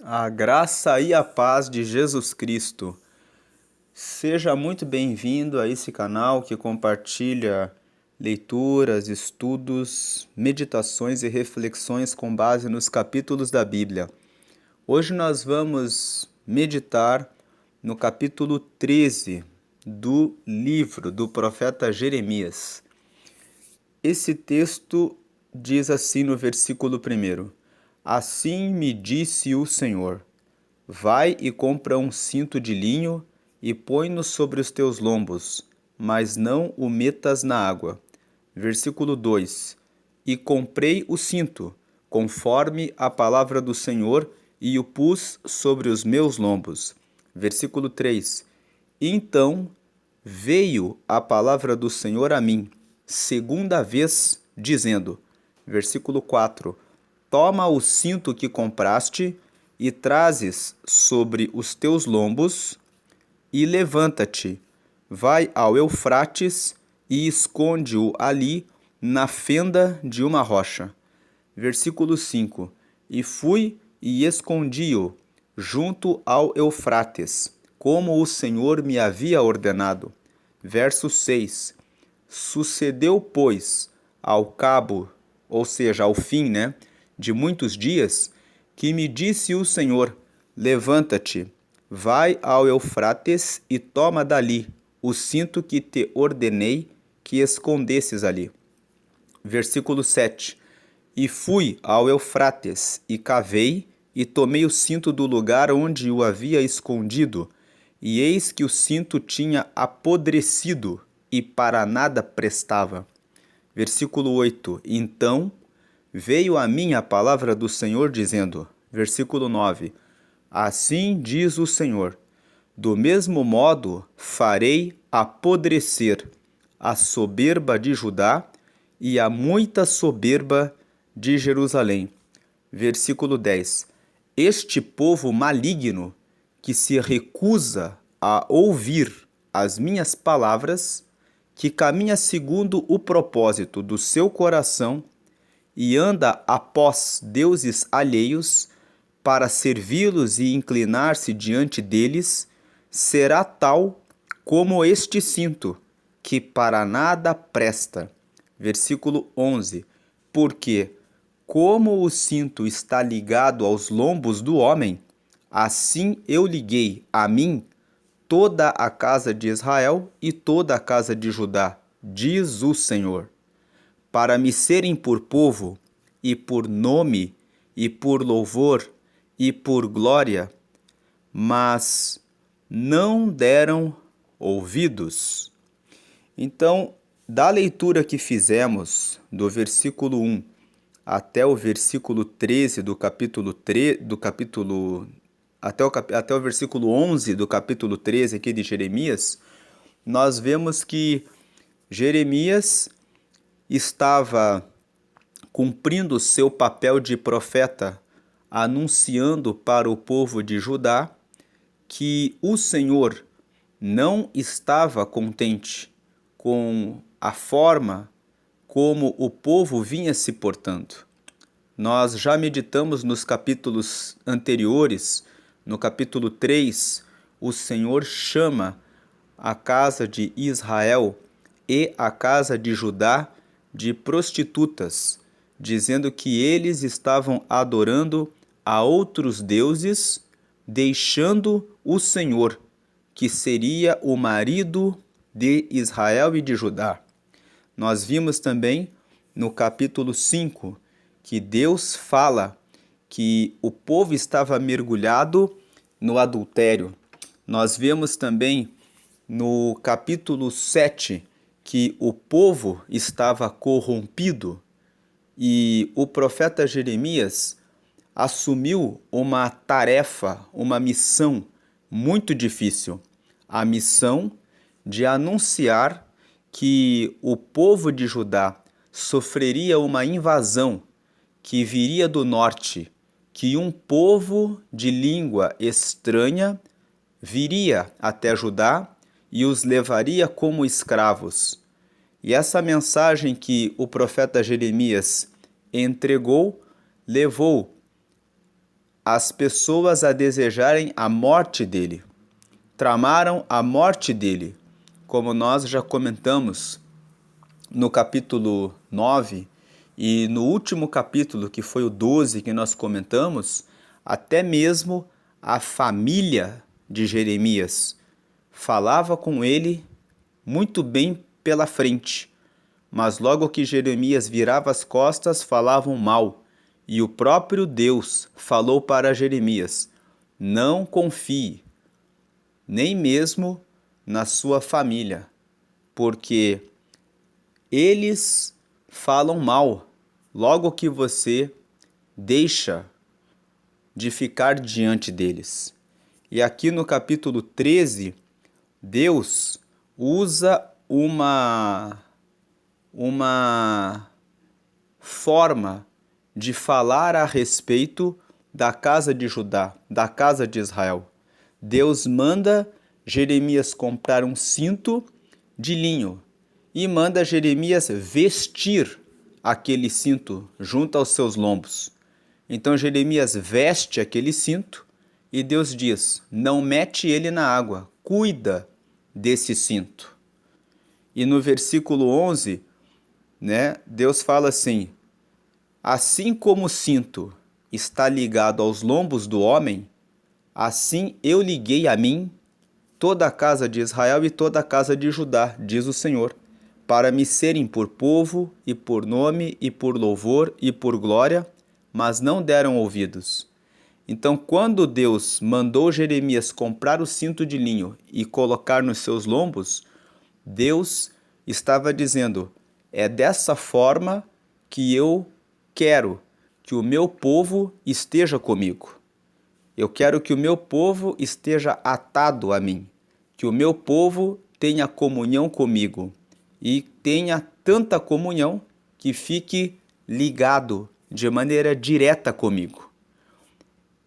A graça e a paz de Jesus Cristo. Seja muito bem-vindo a esse canal que compartilha leituras, estudos, meditações e reflexões com base nos capítulos da Bíblia. Hoje nós vamos meditar no capítulo 13 do livro do profeta Jeremias. Esse texto diz assim no versículo 1: Assim me disse o Senhor: Vai e compra um cinto de linho e põe-no sobre os teus lombos, mas não o metas na água. Versículo 2: E comprei o cinto, conforme a palavra do Senhor, e o pus sobre os meus lombos. Versículo 3: Então veio a palavra do Senhor a mim, segunda vez, dizendo, versículo 4: Toma o cinto que compraste e trazes sobre os teus lombos, e levanta-te, vai ao Eufrates e esconde-o ali na fenda de uma rocha. Versículo 5: E fui e escondi-o junto ao Eufrates, como o Senhor me havia ordenado. Verso 6: Sucedeu, pois, ao cabo, ou seja, ao fim, de muitos dias, que me disse o Senhor: Levanta-te, vai ao Eufrates e toma dali o cinto que te ordenei que escondesses ali. Versículo 7: E fui ao Eufrates, e cavei, e tomei o cinto do lugar onde o havia escondido, e eis que o cinto tinha apodrecido, e para nada prestava. Versículo 8: Então veio a mim a palavra do Senhor, dizendo, versículo 9: Assim diz o Senhor: Do mesmo modo farei apodrecer a soberba de Judá e a muita soberba de Jerusalém. Versículo 10: Este povo maligno que se recusa a ouvir as minhas palavras, que caminha segundo o propósito do seu coração e anda após deuses alheios para servi-los e inclinar-se diante deles, será tal como este cinto, que para nada presta. Versículo 11: Porque, como o cinto está ligado aos lombos do homem, assim eu liguei a mim toda a casa de Israel e toda a casa de Judá, diz o Senhor, para me serem por povo, e por nome, e por louvor, e por glória, mas não deram ouvidos. Então, da leitura que fizemos, do versículo 1 até o versículo 13 do capítulo 3, até o versículo 11 do capítulo 13 aqui de Jeremias, nós vemos que Jeremias estava cumprindo o seu papel de profeta, anunciando para o povo de Judá que o Senhor não estava contente com a forma como o povo vinha se portando. Nós já meditamos nos capítulos anteriores, no capítulo 3, o Senhor chama a casa de Israel e a casa de Judá de prostitutas, dizendo que eles estavam adorando a outros deuses, deixando o Senhor, que seria o marido de Israel e de Judá. Nós vimos também no capítulo 5 que Deus fala que o povo estava mergulhado no adultério. Nós vemos também no capítulo 7 que o povo estava corrompido e o profeta Jeremias assumiu uma tarefa, uma missão muito difícil, a missão de anunciar que o povo de Judá sofreria uma invasão que viria do norte, que um povo de língua estranha viria até Judá e os levaria como escravos. E essa mensagem que o profeta Jeremias entregou levou as pessoas a desejarem a morte dele. Tramaram a morte dele, como nós já comentamos no capítulo 9 e no último capítulo, que foi o 12 que nós comentamos, até mesmo a família de Jeremias falava com ele muito bem pela frente, mas logo que Jeremias virava as costas, falavam mal. E o próprio Deus falou para Jeremias: não confie, nem mesmo na sua família, porque eles falam mal logo que você deixa de ficar diante deles. E aqui no capítulo 13, Deus usa uma forma de falar a respeito da casa de Judá, da casa de Israel. Deus manda Jeremias comprar um cinto de linho e manda Jeremias vestir aquele cinto junto aos seus lombos. Então Jeremias veste aquele cinto e Deus diz: não mete ele na água, cuida desse cinto. E no versículo 11, Deus fala assim: assim como o cinto está ligado aos lombos do homem, assim eu liguei a mim toda a casa de Israel e toda a casa de Judá, diz o Senhor, para me serem por povo e por nome e por louvor e por glória, mas não deram ouvidos. Então, quando Deus mandou Jeremias comprar o cinto de linho e colocar nos seus lombos, Deus estava dizendo: é dessa forma que eu quero que o meu povo esteja comigo. Eu quero que o meu povo esteja atado a mim, que o meu povo tenha comunhão comigo e tenha tanta comunhão que fique ligado de maneira direta comigo.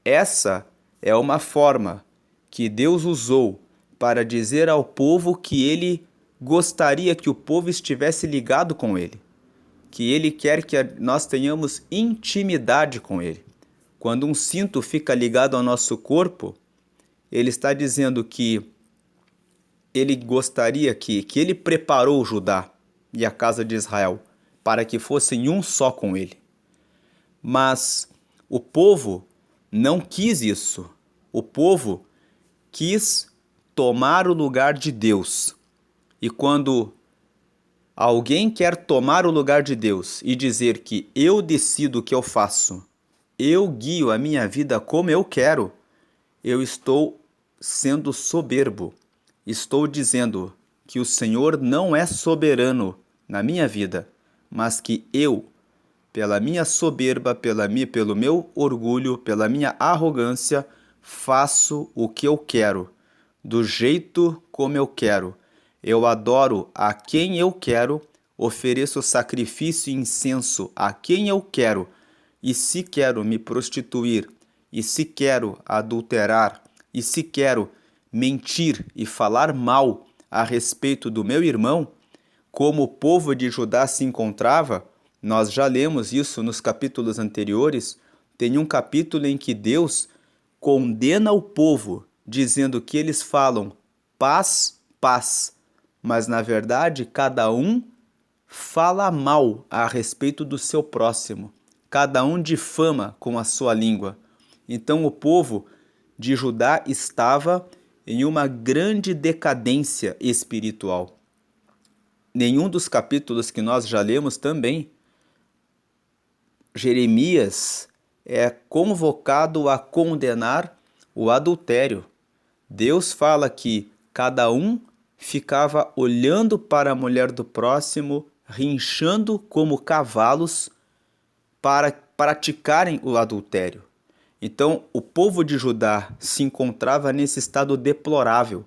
Essa é uma forma que Deus usou para dizer ao povo que ele gostaria que o povo estivesse ligado com ele, que ele quer que nós tenhamos intimidade com ele. Quando um cinto fica ligado ao nosso corpo, ele está dizendo que ele gostaria que ele preparou Judá e a casa de Israel para que fossem um só com ele. Mas o povo não quis isso. O povo quis tomar o lugar de Deus. E quando alguém quer tomar o lugar de Deus e dizer que eu decido o que eu faço, eu guio a minha vida como eu quero, eu estou sendo soberbo. Estou dizendo que o Senhor não é soberano na minha vida, mas que eu, pela minha soberba, pelo meu orgulho, pela minha arrogância, faço o que eu quero, do jeito como eu quero. Eu adoro a quem eu quero, ofereço sacrifício e incenso a quem eu quero, e se quero me prostituir, e se quero adulterar, e se quero mentir e falar mal a respeito do meu irmão, como o povo de Judá se encontrava, nós já lemos isso nos capítulos anteriores. Tem um capítulo em que Deus condena o povo, dizendo que eles falam paz, paz, mas na verdade cada um fala mal a respeito do seu próximo, cada um difama com a sua língua. Então o povo de Judá estava em uma grande decadência espiritual. Nenhum dos capítulos que nós já lemos também, Jeremias é convocado a condenar o adultério. Deus fala que cada um ficava olhando para a mulher do próximo, rinchando como cavalos para praticarem o adultério. Então, o povo de Judá se encontrava nesse estado deplorável.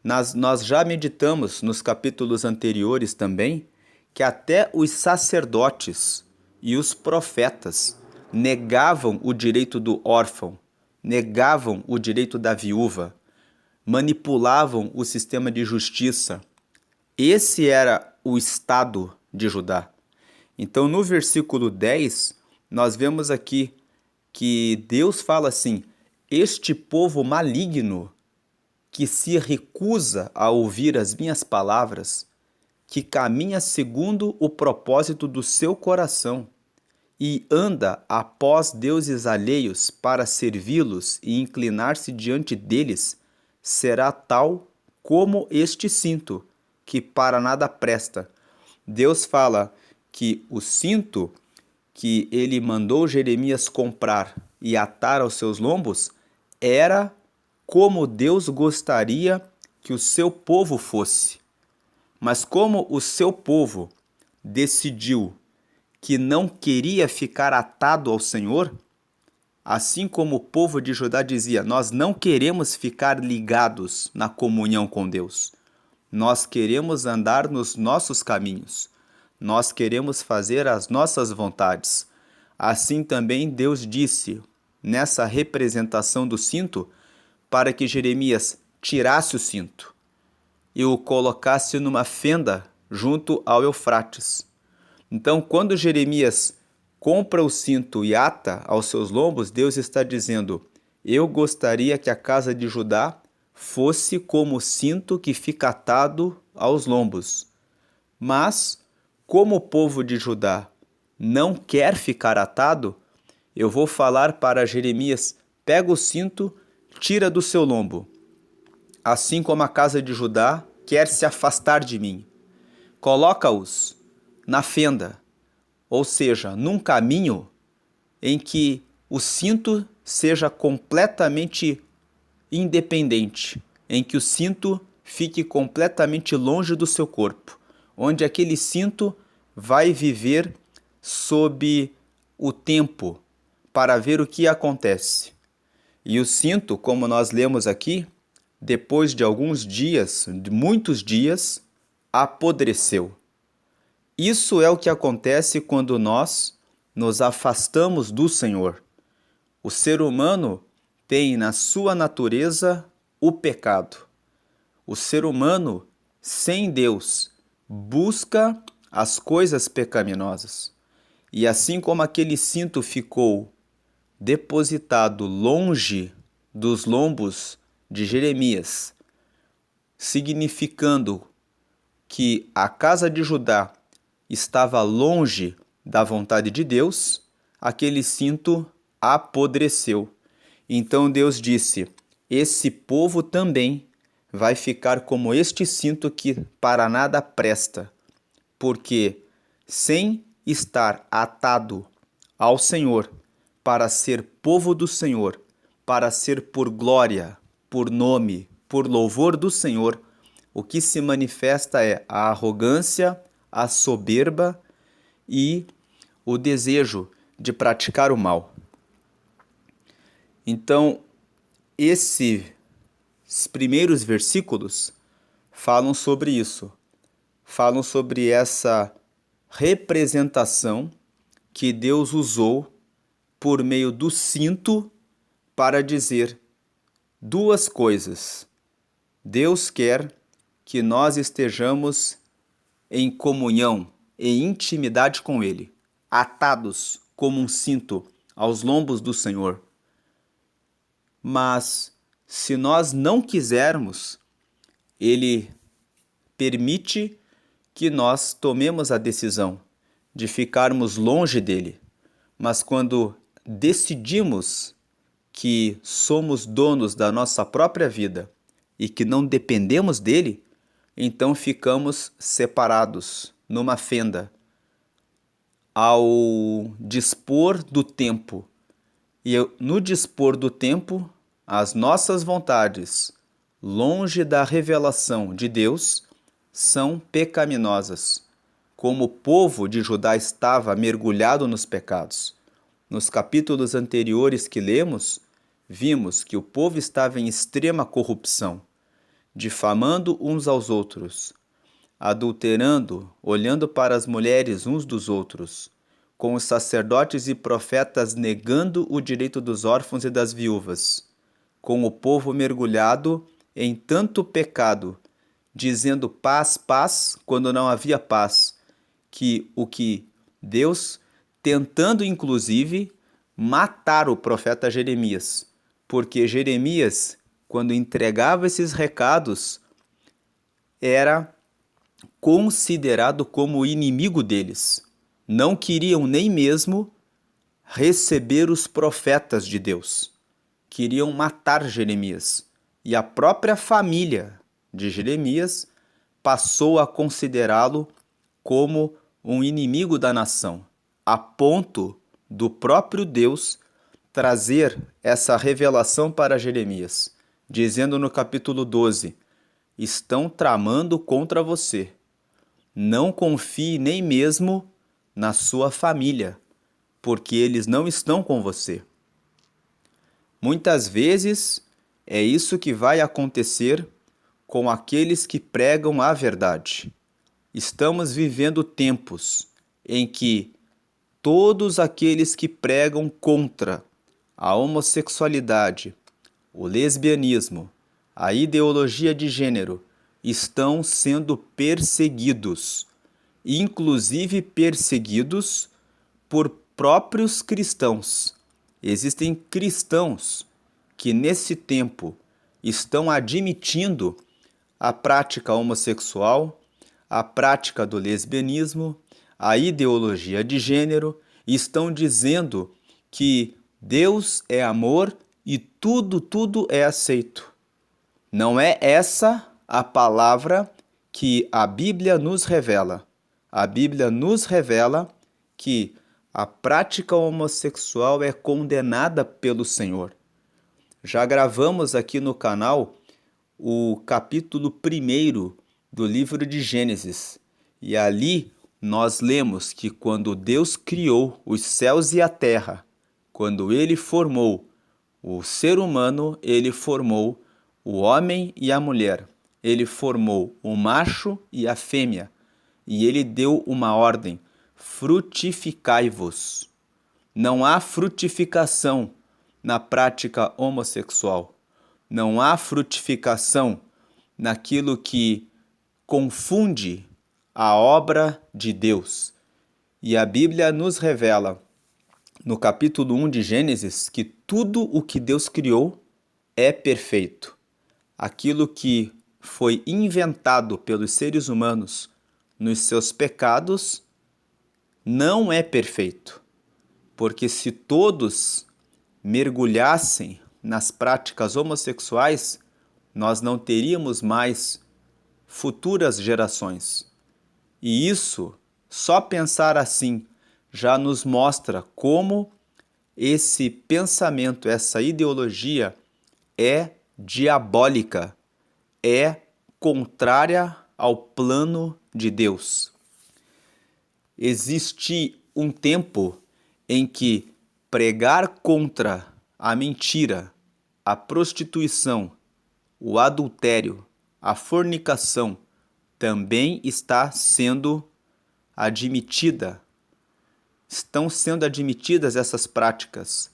Nós já meditamos nos capítulos anteriores também que até os sacerdotes e os profetas negavam o direito do órfão, negavam o direito da viúva, manipulavam o sistema de justiça. Esse era o estado de Judá. Então, no versículo 10, nós vemos aqui que Deus fala assim: este povo maligno que se recusa a ouvir as minhas palavras, que caminha segundo o propósito do seu coração e anda após deuses alheios para servi-los e inclinar-se diante deles, será tal como este cinto, que para nada presta. Deus fala que o cinto que ele mandou Jeremias comprar e atar aos seus lombos era como Deus gostaria que o seu povo fosse. Mas como o seu povo decidiu que não queria ficar atado ao Senhor, assim como o povo de Judá dizia: nós não queremos ficar ligados na comunhão com Deus. Nós queremos andar nos nossos caminhos. Nós queremos fazer as nossas vontades. Assim também Deus disse nessa representação do cinto para que Jeremias tirasse o cinto e o colocasse numa fenda junto ao Eufrates. Então, quando Jeremias compra o cinto e ata aos seus lombos, Deus está dizendo: eu gostaria que a casa de Judá fosse como o cinto que fica atado aos lombos. Mas, como o povo de Judá não quer ficar atado, eu vou falar para Jeremias: pega o cinto, tira do seu lombo. Assim como a casa de Judá quer se afastar de mim, coloca-os na fenda, ou seja, num caminho em que o cinto seja completamente independente, em que o cinto fique completamente longe do seu corpo, onde aquele cinto vai viver sob o tempo para ver o que acontece. E o cinto, como nós lemos aqui, depois de alguns dias, de muitos dias, apodreceu. Isso é o que acontece quando nós nos afastamos do Senhor. O ser humano tem na sua natureza o pecado. O ser humano, sem Deus, busca as coisas pecaminosas. E assim como aquele cinto ficou depositado longe dos lombos de Jeremias, significando que a casa de Judá estava longe da vontade de Deus, aquele cinto apodreceu. Então Deus disse: esse povo também vai ficar como este cinto que para nada presta, porque sem estar atado ao Senhor, para ser povo do Senhor, para ser por glória, por nome, por louvor do Senhor, o que se manifesta é a arrogância, a soberba e o desejo de praticar o mal. Então, esses primeiros versículos falam sobre isso, falam sobre essa representação que Deus usou por meio do cinto para dizer duas coisas. Deus quer que nós estejamos em comunhão, em intimidade com Ele, atados como um cinto aos lombos do Senhor. Mas, se nós não quisermos, Ele permite que nós tomemos a decisão de ficarmos longe dele. Mas quando decidimos que somos donos da nossa própria vida e que não dependemos dele, então ficamos separados numa fenda ao dispor do tempo. E no dispor do tempo, as nossas vontades, longe da revelação de Deus, são pecaminosas, como o povo de Judá estava mergulhado nos pecados. Nos capítulos anteriores que lemos, vimos que o povo estava em extrema corrupção, difamando uns aos outros, adulterando, olhando para as mulheres uns dos outros, com os sacerdotes e profetas negando o direito dos órfãos e das viúvas, com o povo mergulhado em tanto pecado, dizendo paz, paz, quando não havia paz, que Deus, tentando inclusive matar o profeta Jeremias, porque Jeremias, quando entregava esses recados, era considerado como inimigo deles. Não queriam nem mesmo receber os profetas de Deus. Queriam matar Jeremias. E a própria família de Jeremias passou a considerá-lo como um inimigo da nação, a ponto do próprio Deus trazer essa revelação para Jeremias, dizendo no capítulo 12: estão tramando contra você. Não confie nem mesmo na sua família, porque eles não estão com você. Muitas vezes é isso que vai acontecer com aqueles que pregam a verdade. Estamos vivendo tempos em que todos aqueles que pregam contra a homossexualidade, o lesbianismo, a ideologia de gênero, estão sendo perseguidos, inclusive perseguidos por próprios cristãos. Existem cristãos que nesse tempo estão admitindo a prática homossexual, a prática do lesbianismo, a ideologia de gênero, e estão dizendo que Deus é amor e tudo é aceito. Não é essa a palavra que a Bíblia nos revela. A Bíblia nos revela que a prática homossexual é condenada pelo Senhor. Já gravamos aqui no canal o capítulo 1 do livro de Gênesis. E ali nós lemos que quando Deus criou os céus e a terra, quando Ele formou o ser humano, Ele formou o homem e a mulher. Ele formou o macho e a fêmea. E Ele deu uma ordem: frutificai-vos. Não há frutificação na prática homossexual. Não há frutificação naquilo que confunde a obra de Deus. E a Bíblia nos revela, no capítulo 1 de Gênesis, que tudo o que Deus criou é perfeito. Aquilo que foi inventado pelos seres humanos nos seus pecados não é perfeito. Porque se todos mergulhassem nas práticas homossexuais, nós não teríamos mais futuras gerações. E isso, só pensar assim, já nos mostra como esse pensamento, essa ideologia é diabólica, é contrária ao plano de Deus. Existe um tempo em que pregar contra a mentira, a prostituição, o adultério, a fornicação também está sendo admitida. Estão sendo admitidas essas práticas,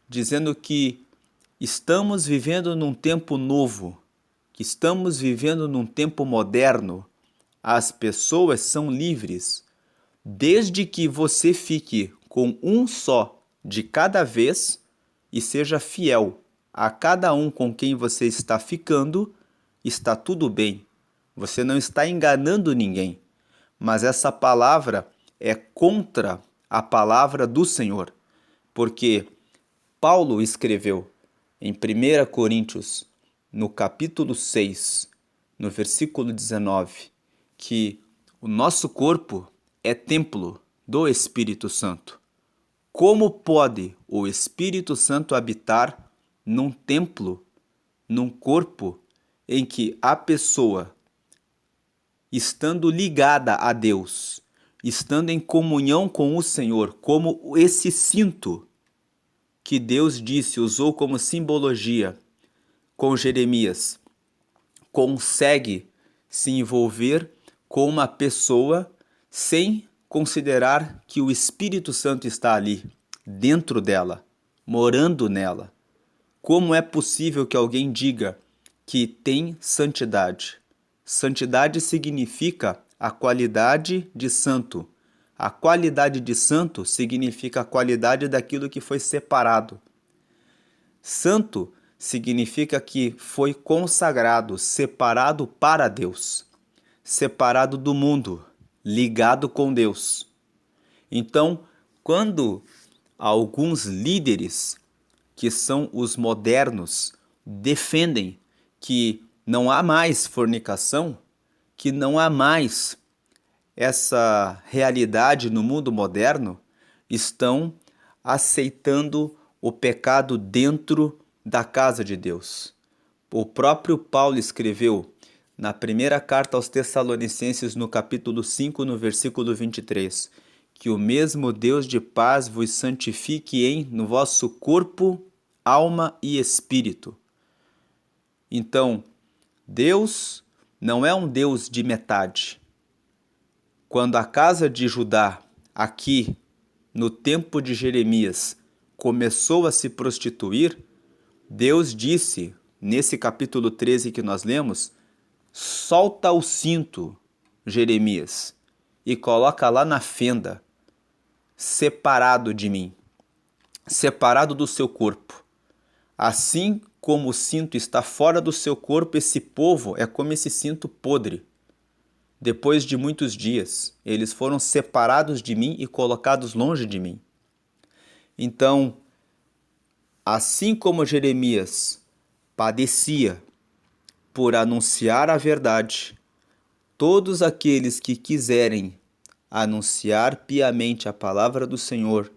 dizendo que estamos vivendo num tempo novo, que estamos vivendo num tempo moderno. As pessoas são livres, desde que você fique com um só de cada vez e seja fiel a cada um com quem você está ficando, está tudo bem. Você não está enganando ninguém. Mas essa palavra é contra a palavra do Senhor, porque Paulo escreveu em 1 Coríntios, no capítulo 6, no versículo 19, que o nosso corpo é templo do Espírito Santo. Como pode o Espírito Santo habitar num templo, num corpo em que a pessoa, estando ligada a Deus, estando em comunhão com o Senhor, como esse cinto que Deus disse, usou como simbologia com Jeremias, consegue se envolver com uma pessoa sem considerar que o Espírito Santo está ali, dentro dela, morando nela? Como é possível que alguém diga que tem santidade? Santidade significa a qualidade de santo, A qualidade de santo significa a qualidade daquilo que foi separado. Santo significa que foi consagrado, separado para Deus, separado do mundo, ligado com Deus. Então, quando alguns líderes, que são os modernos, defendem que não há mais fornicação, que não há mais essa realidade no mundo moderno, estão aceitando o pecado dentro da casa de Deus. O próprio Paulo escreveu na primeira carta aos Tessalonicenses, no capítulo 5, no versículo 23, que o mesmo Deus de paz vos santifique no vosso corpo, alma e espírito. Então, Deus não é um Deus de metade. Quando a casa de Judá, aqui no tempo de Jeremias, começou a se prostituir, Deus disse, nesse capítulo 13 que nós lemos, solta o cinto, Jeremias, e coloca lá na fenda, separado de mim, separado do seu corpo. Assim como o cinto está fora do seu corpo, esse povo é como esse cinto podre. Depois de muitos dias, eles foram separados de mim e colocados longe de mim. Então, assim como Jeremias padecia por anunciar a verdade, todos aqueles que quiserem anunciar piamente a palavra do Senhor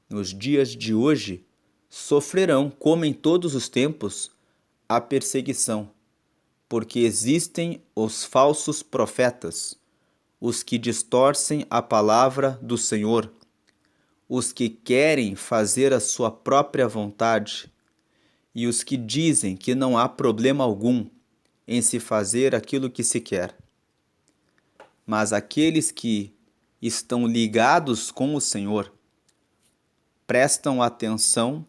nos dias de hoje sofrerão, como em todos os tempos, a perseguição, porque existem os falsos profetas, os que distorcem a palavra do Senhor, os que querem fazer a sua própria vontade e os que dizem que não há problema algum em se fazer aquilo que se quer. Mas aqueles que estão ligados com o Senhor prestam atenção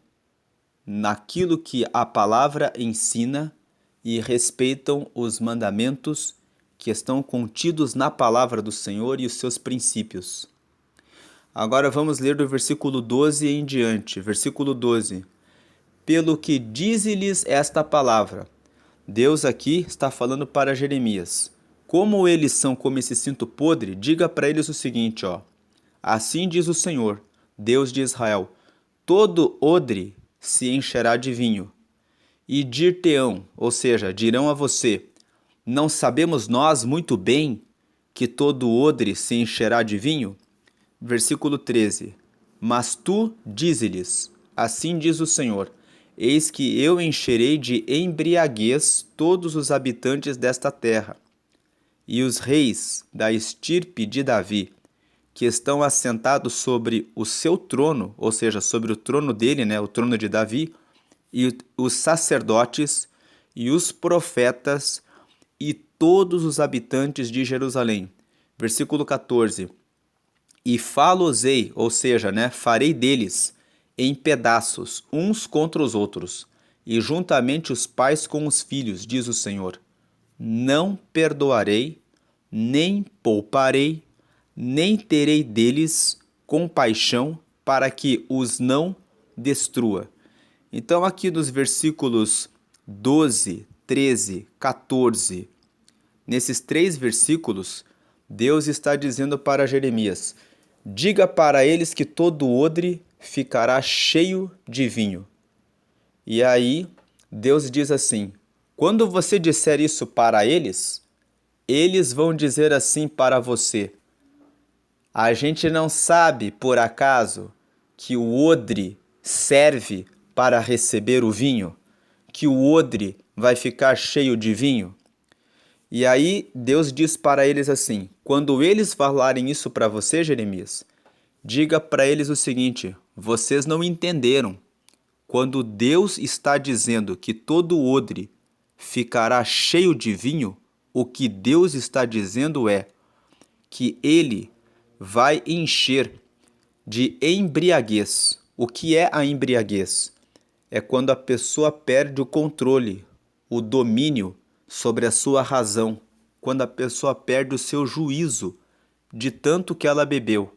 naquilo que a palavra ensina e respeitam os mandamentos que estão contidos na palavra do Senhor e os seus princípios. Agora vamos ler do versículo 12 em diante. Versículo 12. Pelo que dize-lhes esta palavra. Deus aqui está falando para Jeremias. Como eles são como esse cinto podre, diga para eles o seguinte, ó. Assim diz o Senhor, Deus de Israel, todo odre se encherá de vinho. E dir-te-ão, ou seja, dirão a você, não sabemos nós muito bem que todo odre se encherá de vinho? Versículo 13. Mas tu dize-lhes, assim diz o Senhor, eis que eu encherei de embriaguez todos os habitantes desta terra, e os reis da estirpe de Davi, que estão assentados sobre o seu trono, ou seja, sobre o trono dele, o trono de Davi, e os sacerdotes, e os profetas, e todos os habitantes de Jerusalém. Versículo 14. E falo-os-ei, ou seja, farei deles em pedaços, uns contra os outros, e juntamente os pais com os filhos, diz o Senhor. Não perdoarei, nem pouparei, nem terei deles compaixão para que os não destrua. Então aqui nos versículos 12, 13, 14, nesses 3 versículos, Deus está dizendo para Jeremias, diga para eles que todo odre ficará cheio de vinho. E aí Deus diz assim, quando você disser isso para eles, eles vão dizer assim para você, a gente não sabe, por acaso, que o odre serve para receber o vinho? Que o odre vai ficar cheio de vinho? E aí Deus diz para eles assim, quando eles falarem isso para você, Jeremias, diga para eles o seguinte, vocês não entenderam. Quando Deus está dizendo que todo odre ficará cheio de vinho, o que Deus está dizendo é que ele vai encher de embriaguez. O que é a embriaguez? É quando a pessoa perde o controle, o domínio sobre a sua razão, quando a pessoa perde o seu juízo de tanto que ela bebeu.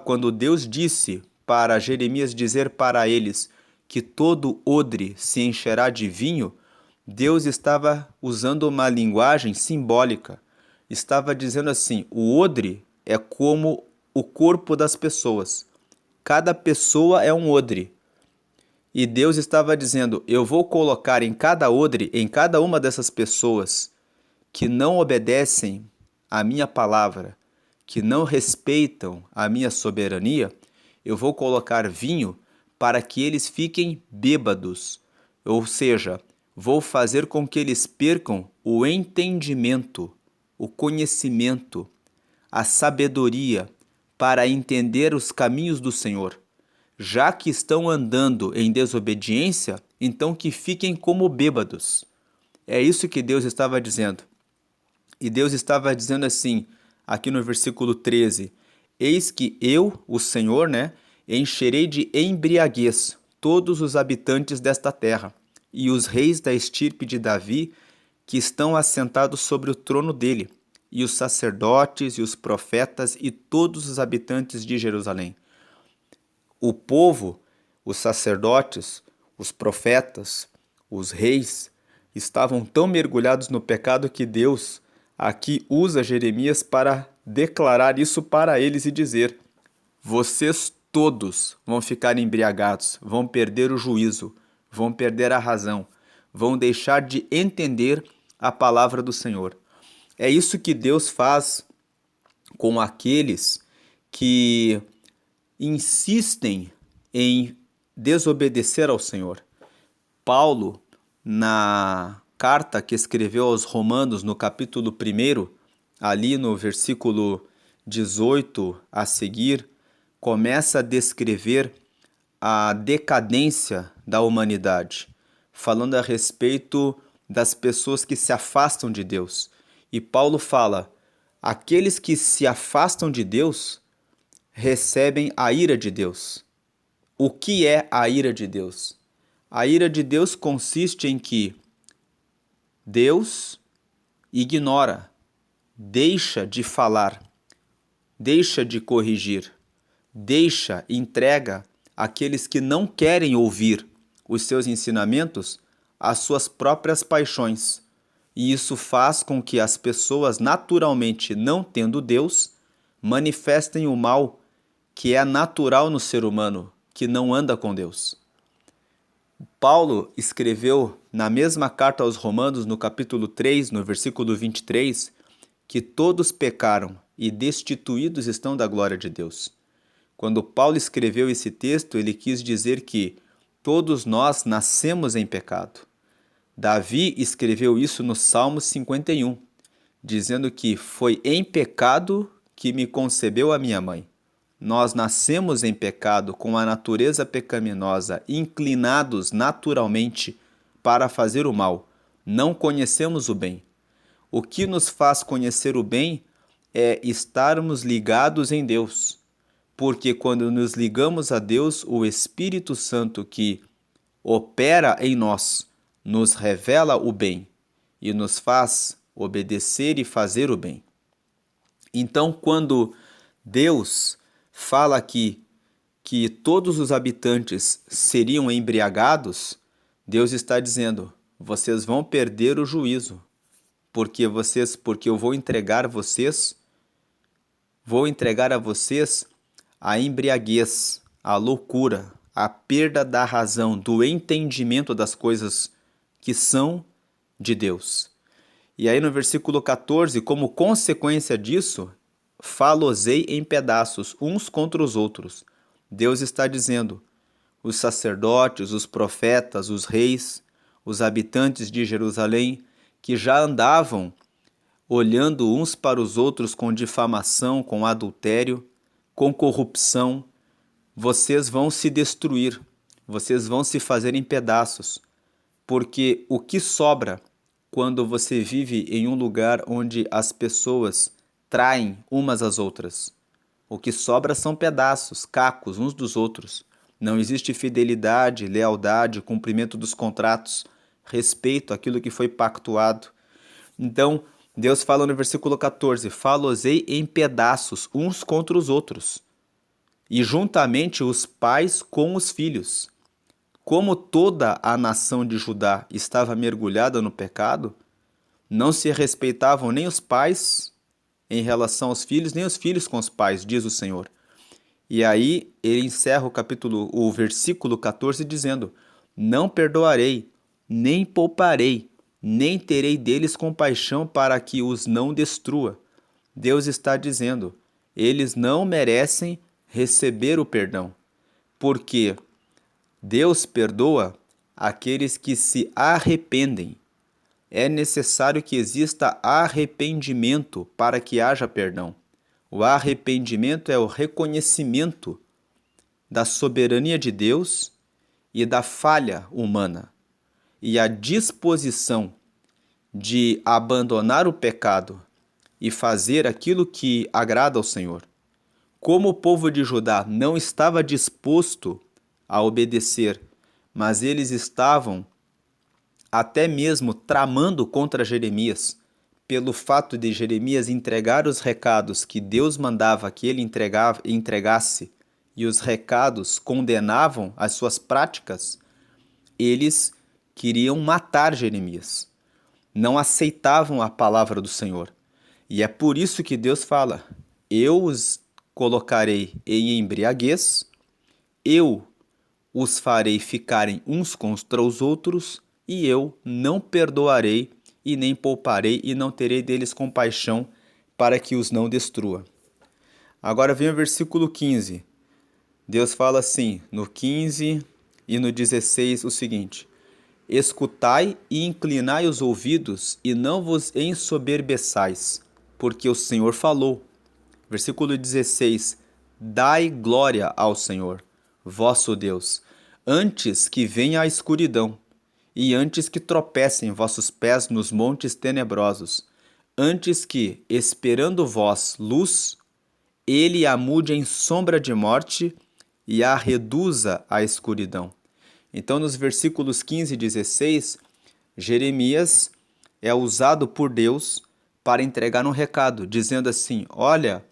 Quando Deus disse para Jeremias dizer para eles que todo odre se encherá de vinho, Deus estava usando uma linguagem simbólica. Estava dizendo assim: o odre é como o corpo das pessoas. Cada pessoa é um odre. E Deus estava dizendo: eu vou colocar em cada odre, em cada uma dessas pessoas que não obedecem à minha palavra, que não respeitam a minha soberania, eu vou colocar vinho para que eles fiquem bêbados. Ou seja, vou fazer com que eles percam o entendimento, o conhecimento, a sabedoria para entender os caminhos do Senhor. Já que estão andando em desobediência, então que fiquem como bêbados. É isso que Deus estava dizendo. E Deus estava dizendo assim, aqui no versículo 13: eis que eu, o Senhor, encherei de embriaguez todos os habitantes desta terra, e os reis da estirpe de Davi, que estão assentados sobre o trono dele, e os sacerdotes e os profetas e todos os habitantes de Jerusalém. O povo, os sacerdotes, os profetas, os reis, estavam tão mergulhados no pecado que Deus aqui usa Jeremias para declarar isso para eles e dizer: vocês todos vão ficar embriagados, vão perder o juízo, vão perder a razão, vão deixar de entender a palavra do Senhor. É isso que Deus faz com aqueles que insistem em desobedecer ao Senhor. Paulo, na carta que escreveu aos Romanos, no capítulo 1, ali no versículo 18 a seguir, começa a descrever a decadência da humanidade, falando a respeito das pessoas que se afastam de Deus. E Paulo fala: aqueles que se afastam de Deus recebem a ira de Deus. O que é a ira de Deus? A ira de Deus consiste em que Deus ignora, deixa de falar, deixa de corrigir, entrega aqueles que não querem ouvir os seus ensinamentos às suas próprias paixões. E isso faz com que as pessoas, naturalmente não tendo Deus, manifestem o mal que é natural no ser humano, que não anda com Deus. Paulo escreveu na mesma carta aos Romanos, no capítulo 3, no versículo 23, que todos pecaram e destituídos estão da glória de Deus. Quando Paulo escreveu esse texto, ele quis dizer que todos nós nascemos em pecado. Davi escreveu isso no Salmo 51, dizendo que foi em pecado que me concebeu a minha mãe. Nós nascemos em pecado, com a natureza pecaminosa, inclinados naturalmente para fazer o mal. Não conhecemos o bem. O que nos faz conhecer o bem é estarmos ligados em Deus. Porque quando nos ligamos a Deus, o Espírito Santo que opera em nós nos revela o bem e nos faz obedecer e fazer o bem. Então, quando Deus fala aqui que todos os habitantes seriam embriagados, Deus está dizendo: vocês vão perder o juízo, porque eu vou entregar a vocês a embriaguez, a loucura, a perda da razão, do entendimento das coisas que são de Deus. E aí no versículo 14, como consequência disso, falosei em pedaços uns contra os outros. Deus está dizendo: os sacerdotes, os profetas, os reis, os habitantes de Jerusalém, que já andavam olhando uns para os outros com difamação, com adultério, com corrupção, vocês vão se destruir, vocês vão se fazer em pedaços, porque o que sobra quando você vive em um lugar onde as pessoas traem umas às outras? O que sobra são pedaços, cacos uns dos outros. Não existe fidelidade, lealdade, cumprimento dos contratos, respeito àquilo que foi pactuado. Então, Deus fala no versículo 14: Falo-os-ei em pedaços uns contra os outros, e juntamente os pais com os filhos. Como toda a nação de Judá estava mergulhada no pecado, não se respeitavam nem os pais em relação aos filhos, nem os filhos com os pais, diz o Senhor. E aí ele encerra o versículo 14 dizendo: Não perdoarei, nem pouparei, nem terei deles compaixão para que os não destrua. Deus está dizendo: eles não merecem receber o perdão, porque Deus perdoa aqueles que se arrependem. É necessário que exista arrependimento para que haja perdão. O arrependimento é o reconhecimento da soberania de Deus e da falha humana, e a disposição de abandonar o pecado e fazer aquilo que agrada ao Senhor. Como o povo de Judá não estava disposto a obedecer, mas eles estavam até mesmo tramando contra Jeremias, pelo fato de Jeremias entregar os recados que Deus mandava que ele entregasse, e os recados condenavam as suas práticas, eles queriam matar Jeremias. Não aceitavam a palavra do Senhor. E é por isso que Deus fala: eu os colocarei em embriaguez, eu os farei ficarem uns contra os outros, e eu não perdoarei e nem pouparei e não terei deles compaixão para que os não destrua. Agora vem o versículo 15. Deus fala assim, no 15 e no 16, o seguinte: Escutai e inclinai os ouvidos e não vos ensoberbeçais, porque o Senhor falou. Versículo 16: Dai glória ao Senhor, vosso Deus, antes que venha a escuridão, e antes que tropecem vossos pés nos montes tenebrosos, antes que, esperando vós luz, ele a mude em sombra de morte e a reduza à escuridão. Então, nos versículos 15 e 16, Jeremias é usado por Deus para entregar um recado, dizendo assim: olha,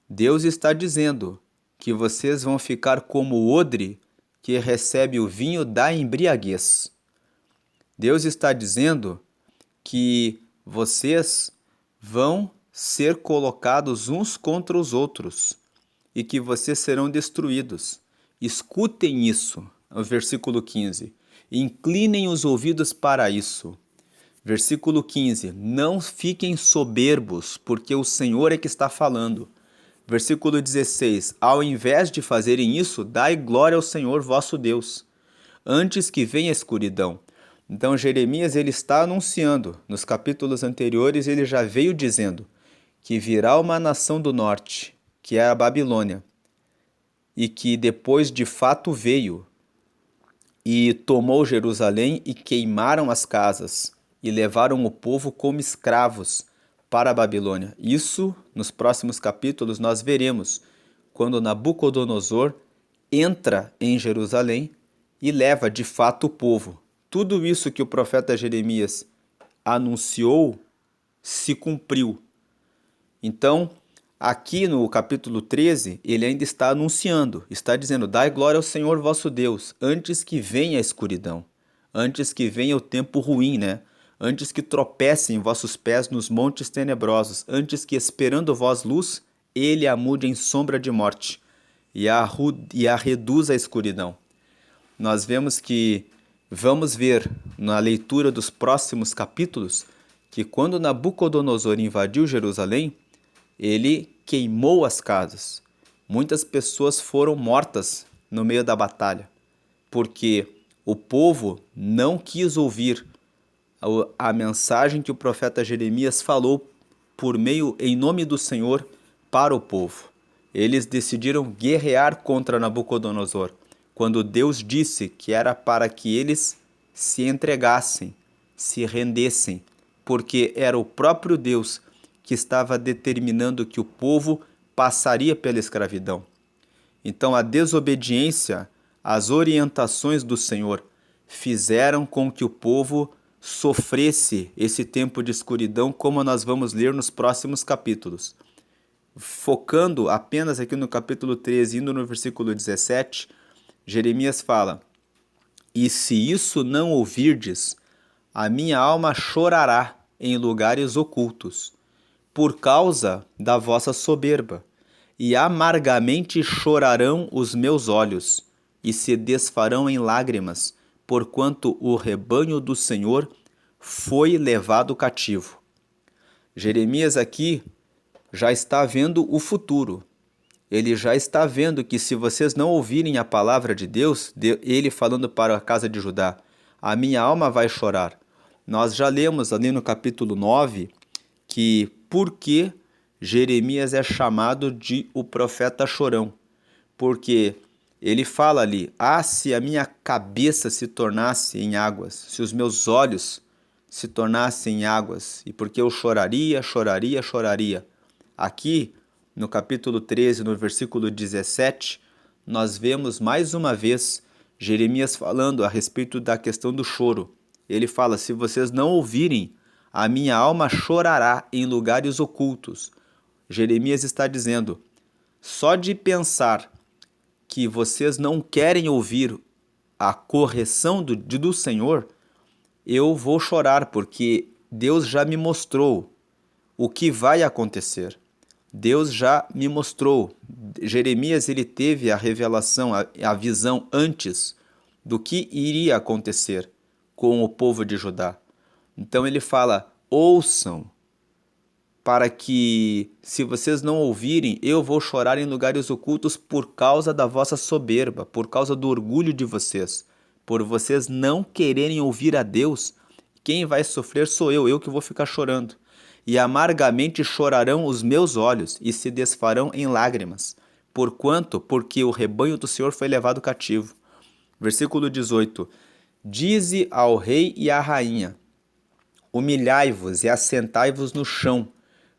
Deus está dizendo que vocês vão ficar como o odre que recebe o vinho da embriaguez. Deus está dizendo que vocês vão ser colocados uns contra os outros e que vocês serão destruídos. Escutem isso, o versículo 15. Inclinem os ouvidos para isso. Versículo 15. Não fiquem soberbos, porque o Senhor é que está falando. Versículo 16. Ao invés de fazerem isso, dai glória ao Senhor vosso Deus, antes que venha a escuridão. Então Jeremias ele está anunciando, nos capítulos anteriores ele já veio dizendo que virá uma nação do norte, que é a Babilônia, e que depois de fato veio e tomou Jerusalém e queimaram as casas e levaram o povo como escravos para a Babilônia. Isso, nos próximos capítulos, nós veremos quando Nabucodonosor entra em Jerusalém e leva de fato o povo. Tudo isso que o profeta Jeremias anunciou se cumpriu. Então, aqui no capítulo 13, ele ainda está anunciando, está dizendo: dai glória ao Senhor vosso Deus, antes que venha a escuridão, antes que venha o tempo ruim, né? Antes que tropecem vossos pés nos montes tenebrosos, antes que, esperando vós luz, ele a mude em sombra de morte e a reduza à escuridão. Nós vemos que vamos ver na leitura dos próximos capítulos que quando Nabucodonosor invadiu Jerusalém, ele queimou as casas. Muitas pessoas foram mortas no meio da batalha, porque o povo não quis ouvir a mensagem que o profeta Jeremias falou em nome do Senhor para o povo. Eles decidiram guerrear contra Nabucodonosor, quando Deus disse que era para que eles se entregassem, se rendessem, porque era o próprio Deus que estava determinando que o povo passaria pela escravidão. Então a desobediência às orientações do Senhor fizeram com que o povo sofresse esse tempo de escuridão, como nós vamos ler nos próximos capítulos. Focando apenas aqui no capítulo 13, indo no versículo 17, Jeremias fala: "E se isso não ouvirdes, a minha alma chorará em lugares ocultos, por causa da vossa soberba, e amargamente chorarão os meus olhos, e se desfarão em lágrimas, porquanto o rebanho do Senhor foi levado cativo." Jeremias aqui já está vendo o futuro. Ele já está vendo que se vocês não ouvirem a palavra de Deus, ele falando para a casa de Judá, a minha alma vai chorar. Nós já lemos ali no capítulo 9 que por que Jeremias é chamado de o profeta chorão. Porque ele fala ali, se a minha cabeça se tornasse em águas, se os meus olhos se tornassem em águas, e porque eu choraria, choraria, choraria. Aqui, no capítulo 13, no versículo 17, nós vemos mais uma vez Jeremias falando a respeito da questão do choro. Ele fala, se vocês não ouvirem, a minha alma chorará em lugares ocultos. Jeremias está dizendo, só de pensar que vocês não querem ouvir a correção do Senhor, eu vou chorar, porque Deus já me mostrou o que vai acontecer. Deus já me mostrou. Jeremias ele teve a revelação, a visão antes do que iria acontecer com o povo de Judá. Então ele fala, ouçam, para que, se vocês não ouvirem, eu vou chorar em lugares ocultos por causa da vossa soberba, por causa do orgulho de vocês, por vocês não quererem ouvir a Deus. Quem vai sofrer sou eu que vou ficar chorando. E amargamente chorarão os meus olhos e se desfarão em lágrimas. Porquanto? Porque o rebanho do Senhor foi levado cativo. Versículo 18. Dize ao rei e à rainha, humilhai-vos e assentai-vos no chão,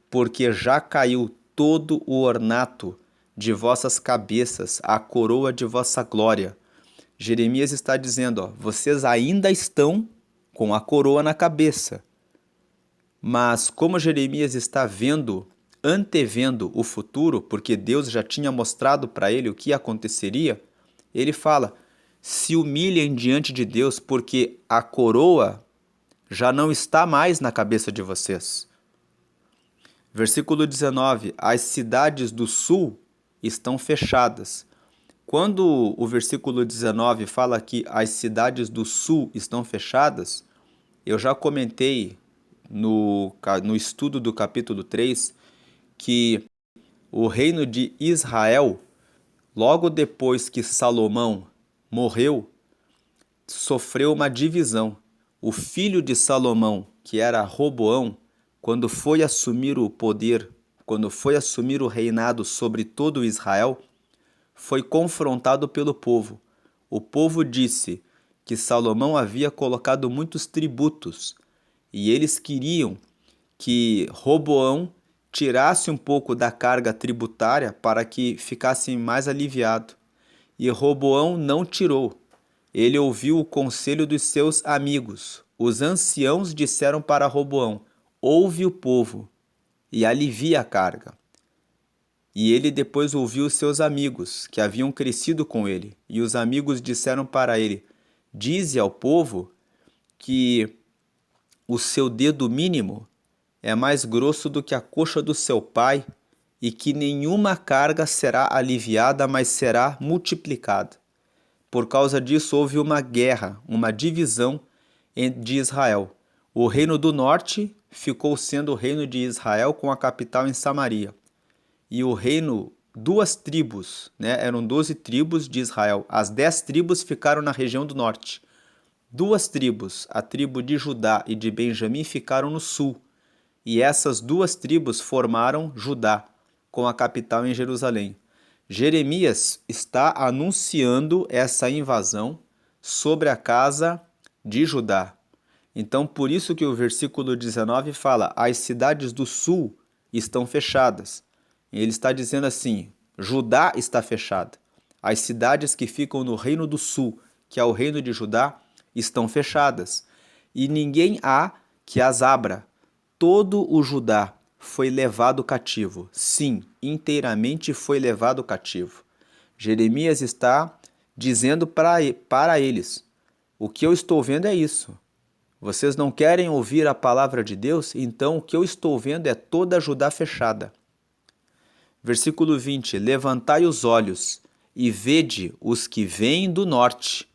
porque já caiu todo o ornato de vossas cabeças, a coroa de vossa glória. Jeremias está dizendo, vocês ainda estão com a coroa na cabeça. Mas como Jeremias está antevendo o futuro, porque Deus já tinha mostrado para ele o que aconteceria, ele fala, se humilhem diante de Deus, porque a coroa já não está mais na cabeça de vocês. Versículo 19, as cidades do sul estão fechadas. Quando o versículo 19 fala que as cidades do sul estão fechadas, eu já comentei no estudo do capítulo 3 que o reino de Israel, logo depois que Salomão morreu, sofreu uma divisão. O filho de Salomão, que era Roboão, quando foi assumir o poder, quando foi assumir o reinado sobre todo Israel, foi confrontado pelo povo. O povo disse que Salomão havia colocado muitos tributos e eles queriam que Roboão tirasse um pouco da carga tributária para que ficasse mais aliviado. E Roboão não tirou. Ele ouviu o conselho dos seus amigos. Os anciãos disseram para Roboão, ouve o povo e alivia a carga. E ele depois ouviu os seus amigos, que haviam crescido com ele, e os amigos disseram para ele, dize ao povo que o seu dedo mínimo é mais grosso do que a coxa do seu pai, e que nenhuma carga será aliviada, mas será multiplicada. Por causa disso houve uma guerra, uma divisão de Israel. O reino do norte ficou sendo o reino de Israel com a capital em Samaria. E o reino, 2 tribos, eram 12 tribos de Israel. As 10 tribos ficaram na região do norte. 2 tribos, a tribo de Judá e de Benjamim, ficaram no sul. E essas 2 tribos formaram Judá, com a capital em Jerusalém. Jeremias está anunciando essa invasão sobre a casa de Judá. Então, por isso que o versículo 19 fala, as cidades do sul estão fechadas. Ele está dizendo assim, Judá está fechada. As cidades que ficam no reino do sul, que é o reino de Judá, estão fechadas. e ninguém há que as abra. Todo o Judá foi levado cativo. Sim, inteiramente foi levado cativo. Jeremias está dizendo para eles: o que eu estou vendo é isso. Vocês não querem ouvir a palavra de Deus? Então o que eu estou vendo é toda Judá fechada. Versículo 20: levantai os olhos e vede os que vêm do norte.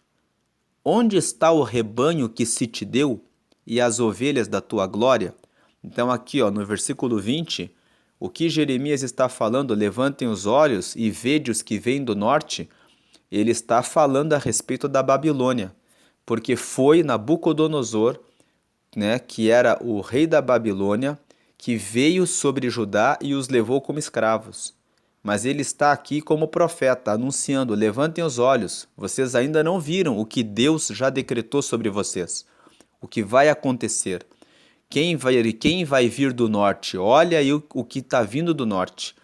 Onde está o rebanho que se te deu e as ovelhas da tua glória? Então aqui, no versículo 20, o que Jeremias está falando, levantem os olhos e vede os que vêm do norte, ele está falando a respeito da Babilônia, porque foi Nabucodonosor, né, que era o rei da Babilônia, que veio sobre Judá e os levou como escravos. Mas ele está aqui como profeta, anunciando: levantem os olhos, vocês ainda não viram o que Deus já decretou sobre vocês, o que vai acontecer. Quem vai vir do norte? Olha aí o que está vindo do norte,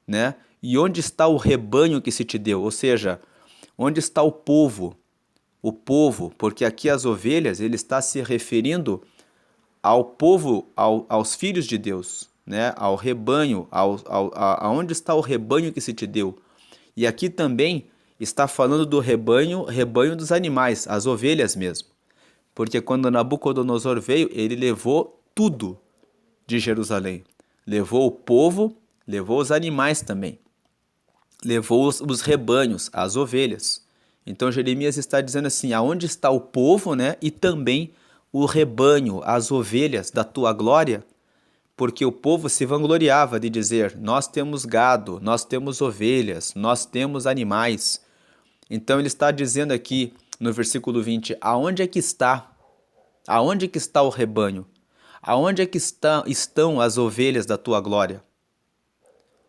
né? E onde está o rebanho que se te deu? Ou seja, onde está o povo? O povo, porque aqui as ovelhas, ele está se referindo ao povo, aos filhos de Deus, né? Ao rebanho, aonde está o rebanho que se te deu. E aqui também está falando do rebanho dos animais, as ovelhas mesmo. Porque quando Nabucodonosor veio, ele levou tudo de Jerusalém. Levou o povo, levou os animais também. Levou os rebanhos, as ovelhas. Então Jeremias está dizendo assim: aonde está o povo, né? E também o rebanho, as ovelhas da tua glória? Porque o povo se vangloriava de dizer: nós temos gado, nós temos ovelhas, nós temos animais. Então ele está dizendo aqui no versículo 20: aonde é que está? Aonde que está o rebanho? Aonde é que estão as ovelhas da tua glória?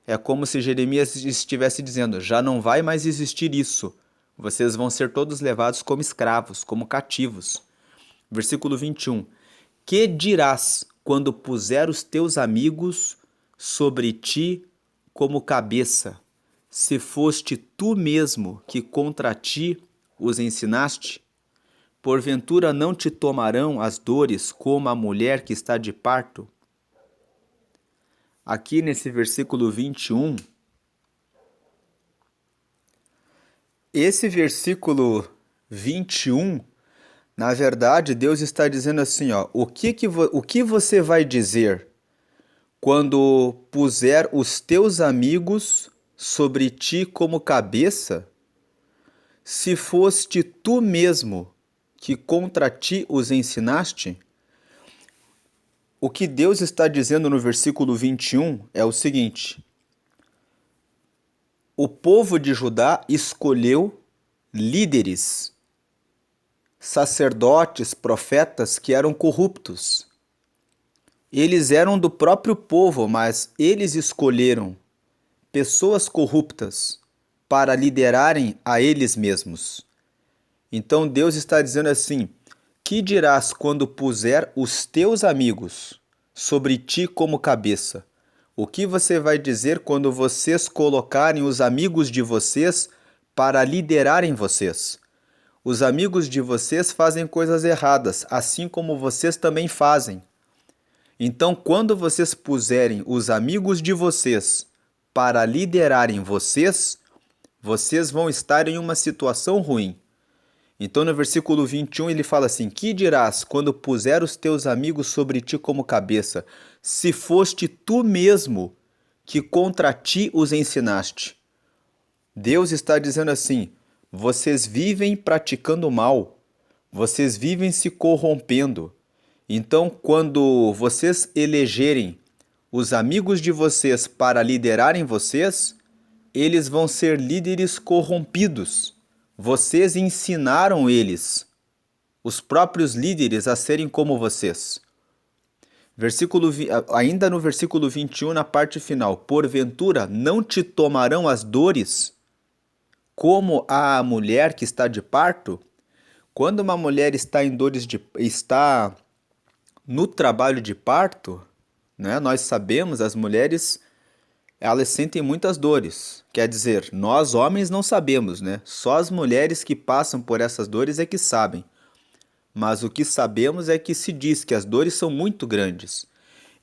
É como se Jeremias estivesse dizendo: já não vai mais existir isso. Vocês vão ser todos levados como escravos, como cativos. Versículo 21. Que dirás quando puser os teus amigos sobre ti como cabeça, se foste tu mesmo que contra ti os ensinaste? Porventura não te tomarão as dores como a mulher que está de parto? Aqui nesse versículo 21, esse versículo 21, na verdade, Deus está dizendo assim, o que você vai dizer quando puser os teus amigos sobre ti como cabeça, se foste tu mesmo que contra ti os ensinaste? O que Deus está dizendo no versículo 21 é o seguinte: o povo de Judá escolheu líderes, sacerdotes, profetas que eram corruptos. Eles eram do próprio povo, mas eles escolheram pessoas corruptas para liderarem a eles mesmos. Então Deus está dizendo assim: que dirás quando puser os teus amigos sobre ti como cabeça? O que você vai dizer quando vocês colocarem os amigos de vocês para liderarem vocês? Os amigos de vocês fazem coisas erradas, assim como vocês também fazem. Então, quando vocês puserem os amigos de vocês para liderarem vocês, vocês vão estar em uma situação ruim. Então, no versículo 21, ele fala assim: que dirás quando puser os teus amigos sobre ti como cabeça, se foste tu mesmo que contra ti os ensinaste? Deus está dizendo assim: vocês vivem praticando mal, vocês vivem se corrompendo. Então, quando vocês elegerem os amigos de vocês para liderarem vocês, eles vão ser líderes corrompidos. Vocês ensinaram eles, os próprios líderes, a serem como vocês. Ainda no versículo 21, na parte final: porventura não te tomarão as dores como a mulher que está de parto? Quando uma mulher está no trabalho de parto, né, nós sabemos, as mulheres, elas sentem muitas dores. Quer dizer, nós homens não sabemos, né? Só as mulheres que passam por essas dores é que sabem. mas o que sabemos é que se diz que as dores são muito grandes.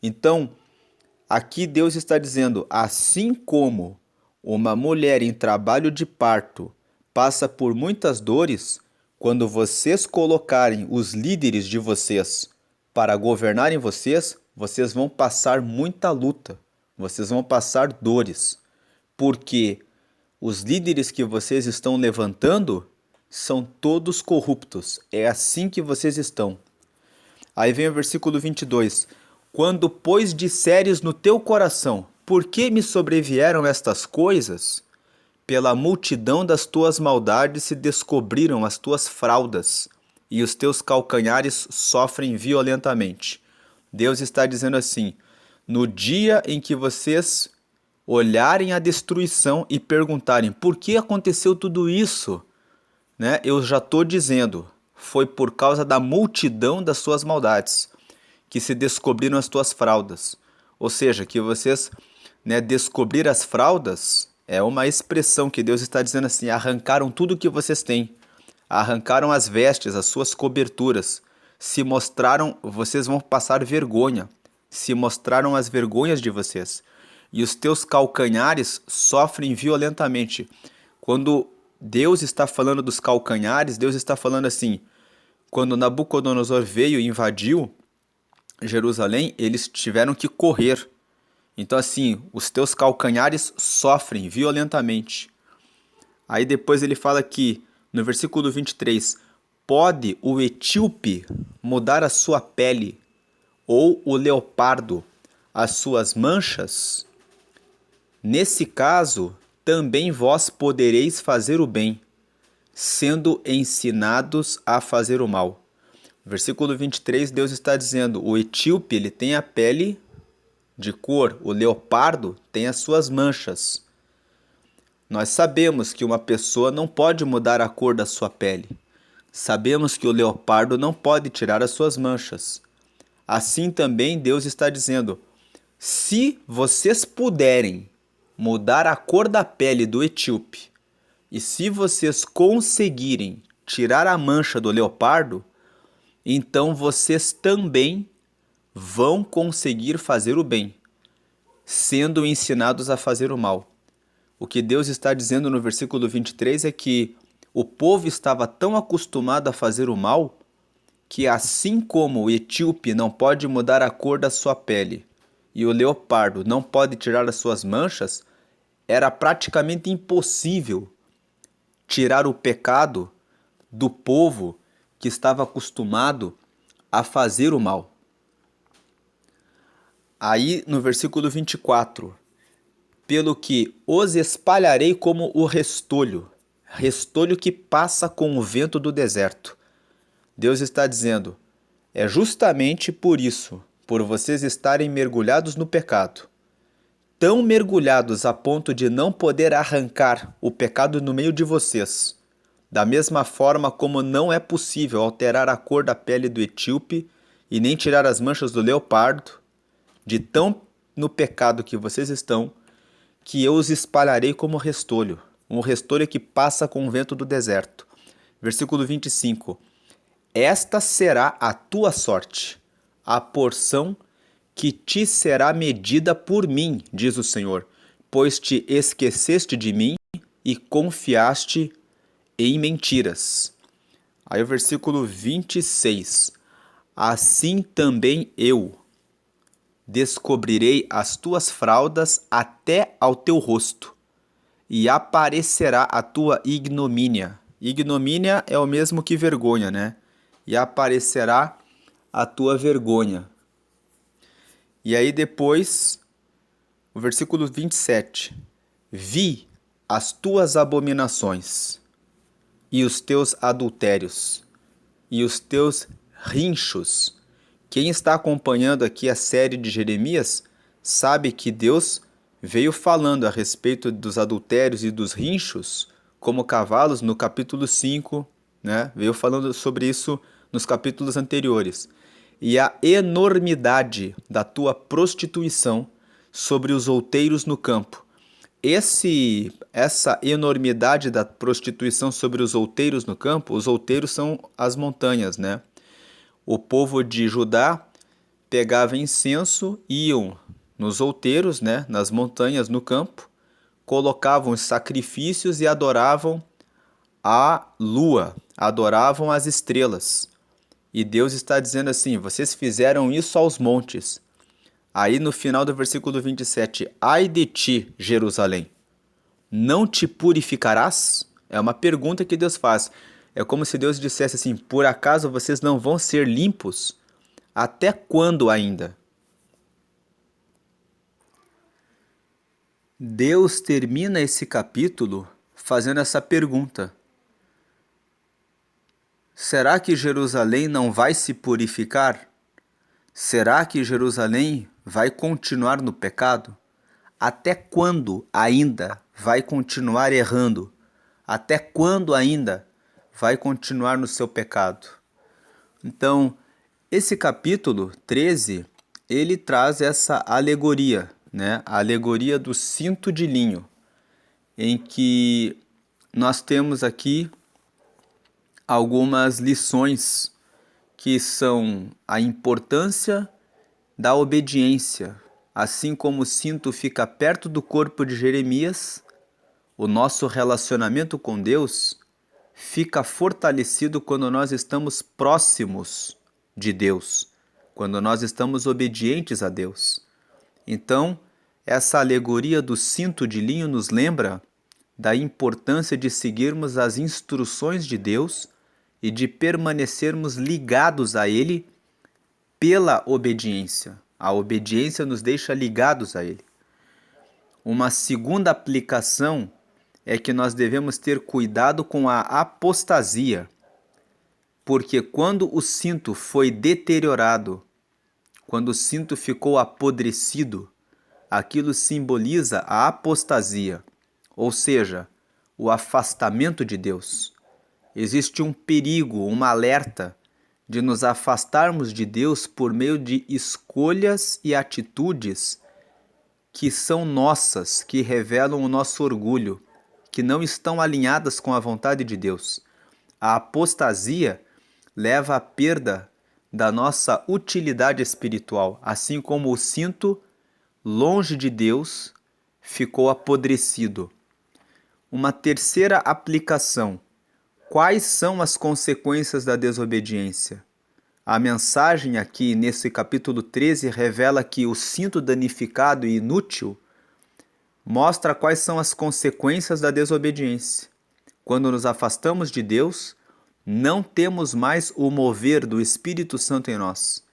Então, aqui Deus está dizendo, assim como uma mulher em trabalho de parto passa por muitas dores, quando vocês colocarem os líderes de vocês para governarem vocês, vocês vão passar muita luta, vocês vão passar dores, porque os líderes que vocês estão levantando são todos corruptos. É assim que vocês estão. Aí vem o versículo 22. Quando, pois, disseres no teu coração, por que me sobrevieram estas coisas? Pela multidão das tuas maldades se descobriram as tuas fraldas, e os teus calcanhares sofrem violentamente. Deus está dizendo assim, no dia em que vocês olharem a destruição e perguntarem por que aconteceu tudo isso, né? Eu já estou dizendo, foi por causa da multidão das suas maldades que se descobriram as tuas fraldas. Ou seja, que vocês, né, descobrir as fraldas é uma expressão que Deus está dizendo assim, arrancaram tudo que vocês têm, arrancaram as vestes, as suas coberturas, se mostraram, vocês vão passar vergonha, se mostraram as vergonhas de vocês, e os teus calcanhares sofrem violentamente. Quando Deus está falando dos calcanhares, Deus está falando assim, quando Nabucodonosor veio e invadiu Jerusalém, eles tiveram que correr. Então assim, os teus calcanhares sofrem violentamente. Aí depois ele fala aqui, no versículo 23, pode o etíope mudar a sua pele, ou o leopardo as suas manchas? Nesse caso, também vós podereis fazer o bem, sendo ensinados a fazer o mal. Versículo 23, Deus está dizendo, o etíope ele tem a pele de cor, o leopardo tem as suas manchas. Nós sabemos que uma pessoa não pode mudar a cor da sua pele. Sabemos que o leopardo não pode tirar as suas manchas. Assim também Deus está dizendo, se vocês puderem mudar a cor da pele do etíope, e se vocês conseguirem tirar a mancha do leopardo, então vocês também vão conseguir fazer o bem, sendo ensinados a fazer o mal. O que Deus está dizendo no versículo 23 é que o povo estava tão acostumado a fazer o mal que, assim como o etíope não pode mudar a cor da sua pele e o leopardo não pode tirar as suas manchas, era praticamente impossível tirar o pecado do povo que estava acostumado a fazer o mal. Aí no versículo 24, pelo que os espalharei como o restolho, restolho que passa com o vento do deserto. Deus está dizendo, é justamente por isso, por vocês estarem mergulhados no pecado, tão mergulhados a ponto de não poder arrancar o pecado no meio de vocês, da mesma forma como não é possível alterar a cor da pele do etíope e nem tirar as manchas do leopardo, de tão no pecado que vocês estão, que eu os espalharei como restolho, um restolho que passa com o vento do deserto. Versículo 25. Esta será a tua sorte, a porção que te será medida por mim, diz o Senhor, pois te esqueceste de mim e confiaste em mentiras. Aí o versículo 26. Assim também eu descobrirei as tuas fraldas até ao teu rosto, e aparecerá a tua ignomínia. Ignomínia é o mesmo que vergonha, né? E aparecerá a tua vergonha. E aí depois, o versículo 27. Vi as tuas abominações, e os teus adultérios, e os teus rinchos. Quem está acompanhando aqui a série de Jeremias sabe que Deus veio falando a respeito dos adultérios e dos rinchos como cavalos no capítulo 5, né? Veio falando sobre isso nos capítulos anteriores. E a enormidade da tua prostituição sobre os outeiros no campo. Essa enormidade da prostituição sobre os outeiros no campo, os outeiros são as montanhas, né? o povo de Judá pegava incenso, iam nos outeiros, né, nas montanhas, no campo, colocavam os sacrifícios e adoravam a lua, adoravam as estrelas. E Deus está dizendo assim: vocês fizeram isso aos montes. Aí no final do versículo 27, ai de ti, Jerusalém, não te purificarás? É uma pergunta que Deus faz. É como se Deus dissesse assim: por acaso vocês não vão ser limpos? Até quando ainda? Deus termina esse capítulo fazendo essa pergunta: será que Jerusalém não vai se purificar? Será que Jerusalém vai continuar no pecado? Até quando ainda vai continuar errando? Até quando ainda vai continuar no seu pecado? Então, esse capítulo 13, ele traz essa alegoria, né? A alegoria do cinto de linho, em que nós temos aqui algumas lições que são a importância da obediência. Assim como o cinto fica perto do corpo de Jeremias, o nosso relacionamento com Deus fica fortalecido quando nós estamos próximos de Deus, quando nós estamos obedientes a Deus. Então, essa alegoria do cinto de linho nos lembra da importância de seguirmos as instruções de Deus e de permanecermos ligados a Ele pela obediência. A obediência nos deixa ligados a Ele. Uma segunda aplicação é que nós devemos ter cuidado com a apostasia, porque quando o cinto foi deteriorado, quando o cinto ficou apodrecido, aquilo simboliza a apostasia, ou seja, o afastamento de Deus. Existe um perigo, um alerta de nos afastarmos de Deus por meio de escolhas e atitudes que são nossas, que revelam o nosso orgulho, que não estão alinhadas com a vontade de Deus. A apostasia leva à perda da nossa utilidade espiritual, assim como o cinto, longe de Deus, ficou apodrecido. Uma terceira aplicação: quais são as consequências da desobediência? A mensagem aqui nesse capítulo 13 revela que o cinto danificado e inútil mostra quais são as consequências da desobediência. Quando nos afastamos de Deus, não temos mais o mover do Espírito Santo em nós.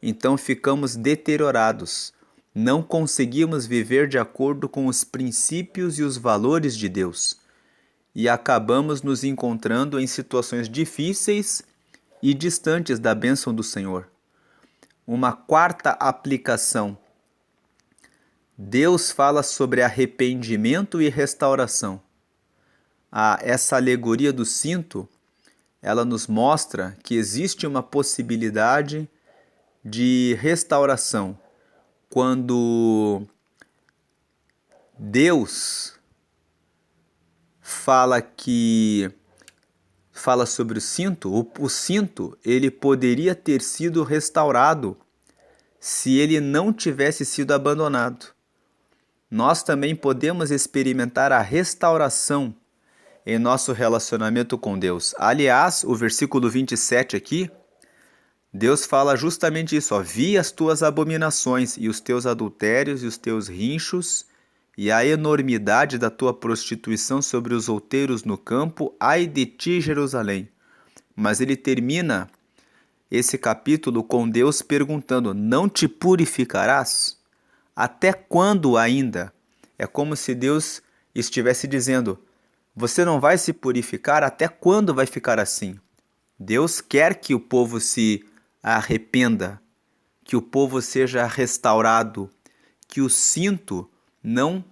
Então ficamos deteriorados, não conseguimos viver de acordo com os princípios e os valores de Deus e acabamos nos encontrando em situações difíceis e distantes da bênção do Senhor. Uma quarta aplicação: Deus fala sobre arrependimento e restauração. Essa alegoria do cinto, ela nos mostra que existe uma possibilidade de restauração quando Deus fala sobre o cinto. O cinto, ele poderia ter sido restaurado se ele não tivesse sido abandonado. Nós também podemos experimentar a restauração em nosso relacionamento com Deus. Aliás, o versículo 27 aqui, Deus fala justamente isso: ó, vi as tuas abominações e os teus adultérios e os teus rinchos e a enormidade da tua prostituição sobre os outeiros no campo, ai de ti, Jerusalém. Mas ele termina esse capítulo com Deus perguntando: não te purificarás? Até quando ainda? É como se Deus estivesse dizendo: você não vai se purificar? Até quando vai ficar assim? Deus quer que o povo se arrependa, que o povo seja restaurado, que o cinto não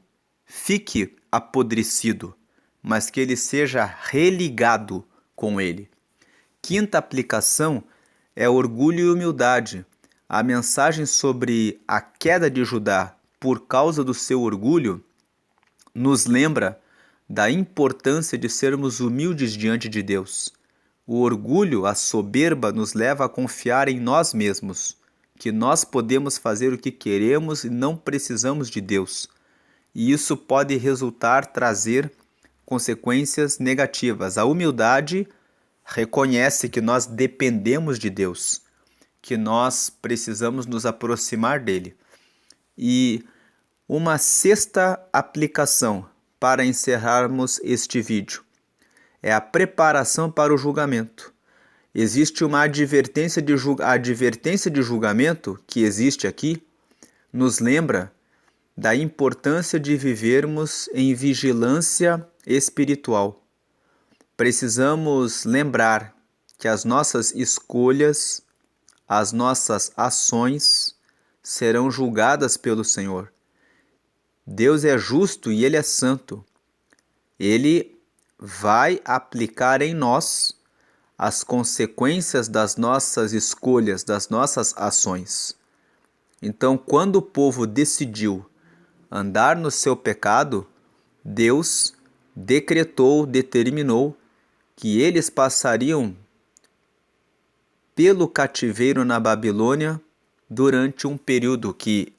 fique apodrecido, mas que ele seja religado com ele. Quinta aplicação é orgulho e humildade. A mensagem sobre a queda de Judá por causa do seu orgulho nos lembra da importância de sermos humildes diante de Deus. O orgulho, a soberba, nos leva a confiar em nós mesmos, que nós podemos fazer o que queremos e não precisamos de Deus. E isso pode trazer consequências negativas. A humildade reconhece que nós dependemos de Deus, que nós precisamos nos aproximar dele. E uma sexta aplicação para encerrarmos este vídeo é a preparação para o julgamento. Existe uma advertência de julgamento que existe aqui, nos lembra da importância de vivermos em vigilância espiritual. Precisamos lembrar que as nossas escolhas, as nossas ações serão julgadas pelo Senhor. Deus é justo e Ele é santo. Ele vai aplicar em nós as consequências das nossas escolhas, das nossas ações. Então, quando o povo decidiu andar no seu pecado, Deus determinou que eles passariam pelo cativeiro na Babilônia durante um período que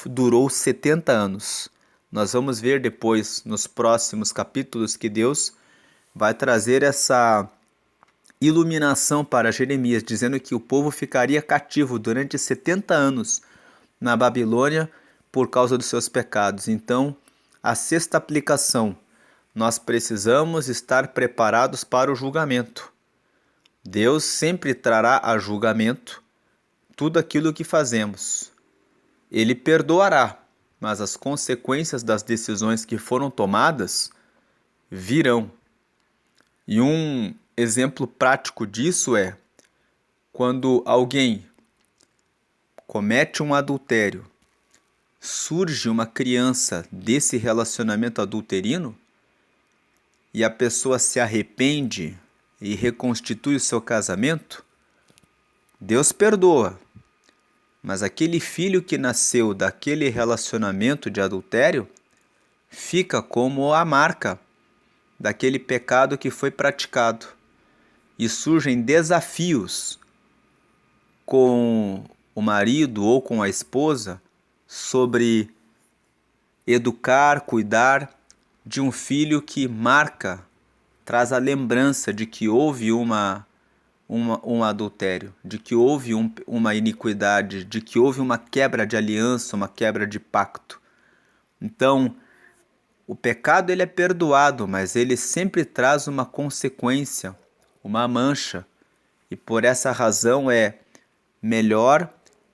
durou 70 anos. Nós vamos ver depois, nos próximos capítulos, que Deus vai trazer essa iluminação para Jeremias, dizendo que o povo ficaria cativo durante 70 anos na Babilônia por causa dos seus pecados. Então, a sexta aplicação, nós precisamos estar preparados para o julgamento. Deus sempre trará a julgamento tudo aquilo que fazemos. Ele perdoará, mas as consequências das decisões que foram tomadas virão. E um exemplo prático disso é quando alguém comete um adultério, surge uma criança desse relacionamento adulterino e a pessoa se arrepende e reconstitui o seu casamento, Deus perdoa. Mas aquele filho que nasceu daquele relacionamento de adultério fica como a marca daquele pecado que foi praticado. E surgem desafios com o marido ou com a esposa sobre educar, cuidar de um filho que marca, traz a lembrança de que houve um adultério, de que houve uma iniquidade, de que houve uma quebra de aliança, uma quebra de pacto. Então, o pecado ele é perdoado, mas ele sempre traz uma consequência, uma mancha. E por essa razão é melhor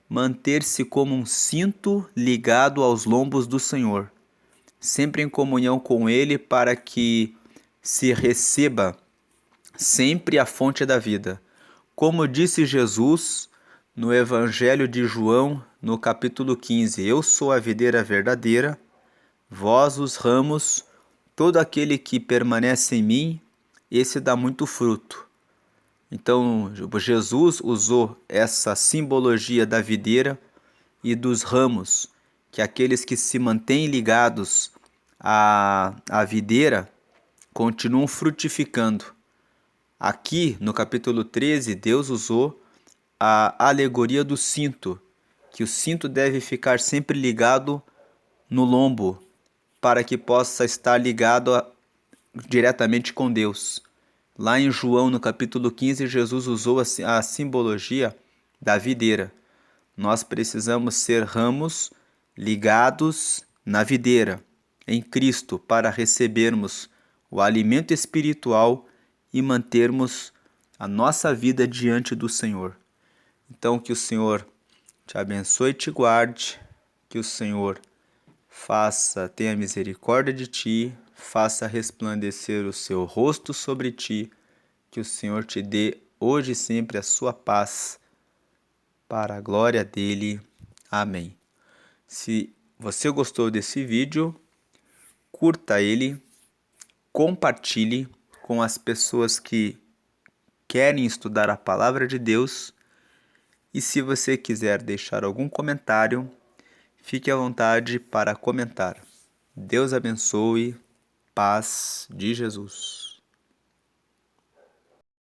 manter-se como um cinto ligado aos lombos do Senhor, sempre em comunhão com Ele, para que se receba sempre a fonte da vida. Como disse Jesus no Evangelho de João, no capítulo 15, eu sou a videira verdadeira, vós os ramos, todo aquele que permanece em mim, esse dá muito fruto. Então, Jesus usou essa simbologia da videira e dos ramos, que aqueles que se mantêm ligados à videira continuam frutificando. Aqui, no capítulo 13, Deus usou a alegoria do cinto, que o cinto deve ficar sempre ligado no lombo, para que possa estar ligado diretamente com Deus. Lá em João, no capítulo 15, Jesus usou a simbologia da videira. Nós precisamos ser ramos ligados na videira, em Cristo, para recebermos o alimento espiritual e mantermos a nossa vida diante do Senhor. Então, que o Senhor te abençoe e te guarde, que o Senhor tenha misericórdia de ti, faça resplandecer o seu rosto sobre ti, que o Senhor te dê hoje e sempre a sua paz, para a glória dele. Amém. Se você gostou desse vídeo, curta ele, compartilhe com as pessoas que querem estudar a palavra de Deus. E se você quiser deixar algum comentário, fique à vontade para comentar. Deus abençoe. Paz de Jesus.